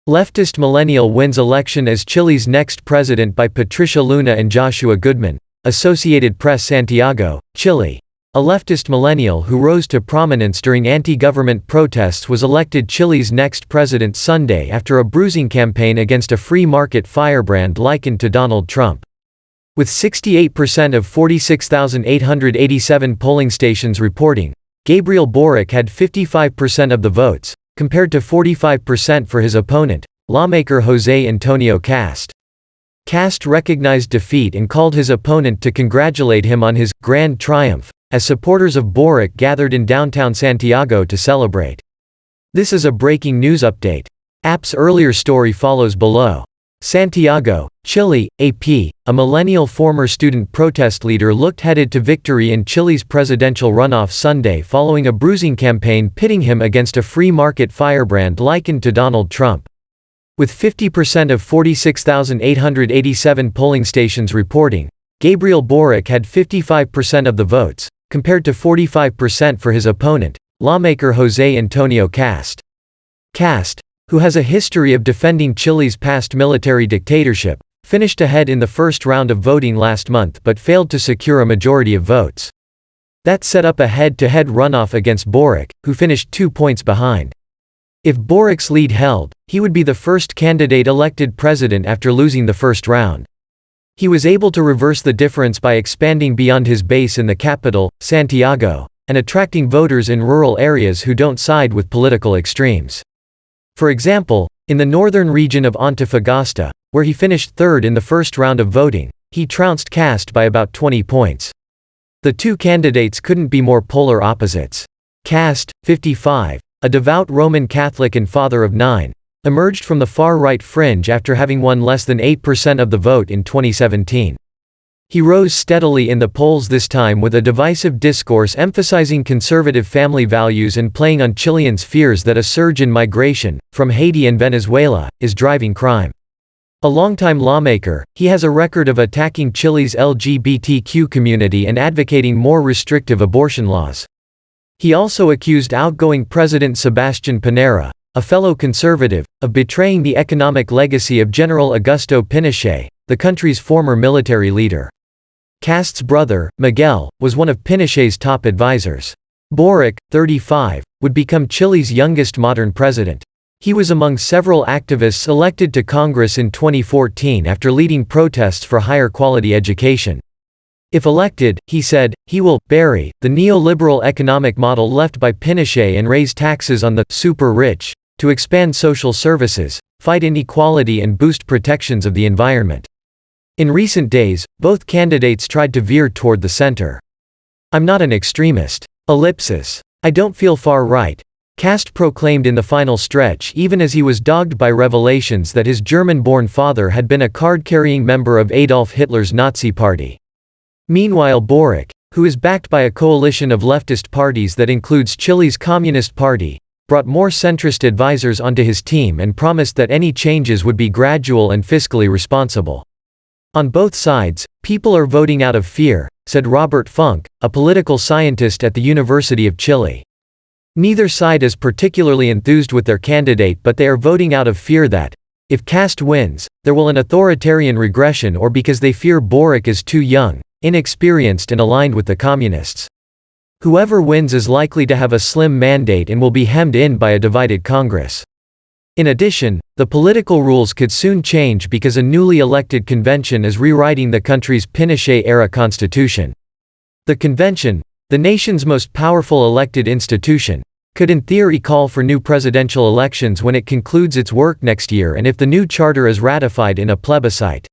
Leftist millennial wins election as Chile's next president by Patricia Luna and Joshua Goodman. Associated Press, Santiago, Chile. A leftist millennial who rose to prominence during anti-government protests was elected Chile's next president Sunday after a bruising campaign against a free market firebrand likened to Donald Trump. With 68% of 46,887 polling stations reporting, Gabriel Boric had 55% of the votes, compared to 45% for his opponent, lawmaker José Antonio Kast. Kast recognized defeat and called his opponent to congratulate him on his grand triumph, as supporters of Boric gathered in downtown Santiago to celebrate. This is a breaking news update. AP's earlier story follows below. Santiago, Chile, AP, a millennial former student protest leader looked headed to victory in Chile's presidential runoff Sunday following a bruising campaign pitting him against a free market firebrand likened to Donald Trump. With 50% of 46,887 polling stations reporting, Gabriel Boric had 55% of the votes, compared to 45% for his opponent, lawmaker José Antonio Kast. Kast, who has a history of defending Chile's past military dictatorship, finished ahead in the first round of voting last month but failed to secure a majority of votes. That set up a head-to-head runoff against Boric, who finished 2 points behind. If Boric's lead held, he would be the first candidate elected president after losing the first round. He was able to reverse the difference by expanding beyond his base in the capital, Santiago, and attracting voters in rural areas who don't side with political extremes. For example, in the northern region of Antofagasta, where he finished third in the first round of voting, he trounced Kast by about 20 points. The two candidates couldn't be more polar opposites. Kast, 55, a devout Roman Catholic and father of 9, emerged from the far-right fringe after having won less than 8% of the vote in 2017. He rose steadily in the polls this time with a divisive discourse emphasizing conservative family values and playing on Chileans' fears that a surge in migration, from Haiti and Venezuela, is driving crime. A longtime lawmaker, he has a record of attacking Chile's LGBTQ community and advocating more restrictive abortion laws. He also accused outgoing President Sebastián Piñera, a fellow conservative, of betraying the economic legacy of General Augusto Pinochet, the country's former military leader. Kast's brother, Miguel, was one of Pinochet's top advisors. Boric, 35, would become Chile's youngest modern president. He was among several activists elected to Congress in 2014 after leading protests for higher quality education. If elected, he said, he will bury the neoliberal economic model left by Pinochet and raise taxes on the super rich, to expand social services, fight inequality and boost protections of the environment. In recent days, both candidates tried to veer toward the center. I'm not an extremist. Ellipsis. I don't feel far right. Kast proclaimed in the final stretch, even as he was dogged by revelations that his German-born father had been a card-carrying member of Adolf Hitler's Nazi Party. Meanwhile, Boric, who is backed by a coalition of leftist parties that includes Chile's Communist Party, brought more centrist advisors onto his team and promised that any changes would be gradual and fiscally responsible. On both sides, people are voting out of fear, said Robert Funk, a political scientist at the University of Chile. Neither side is particularly enthused with their candidate, but they are voting out of fear that, if Kast wins, there will an authoritarian regression, or because they fear Boric is too young, inexperienced and aligned with the communists. Whoever wins is likely to have a slim mandate and will be hemmed in by a divided Congress. In addition, the political rules could soon change because a newly elected convention is rewriting the country's Pinochet-era constitution. The convention, the nation's most powerful elected institution, could in theory call for new presidential elections when it concludes its work next year and if the new charter is ratified in a plebiscite.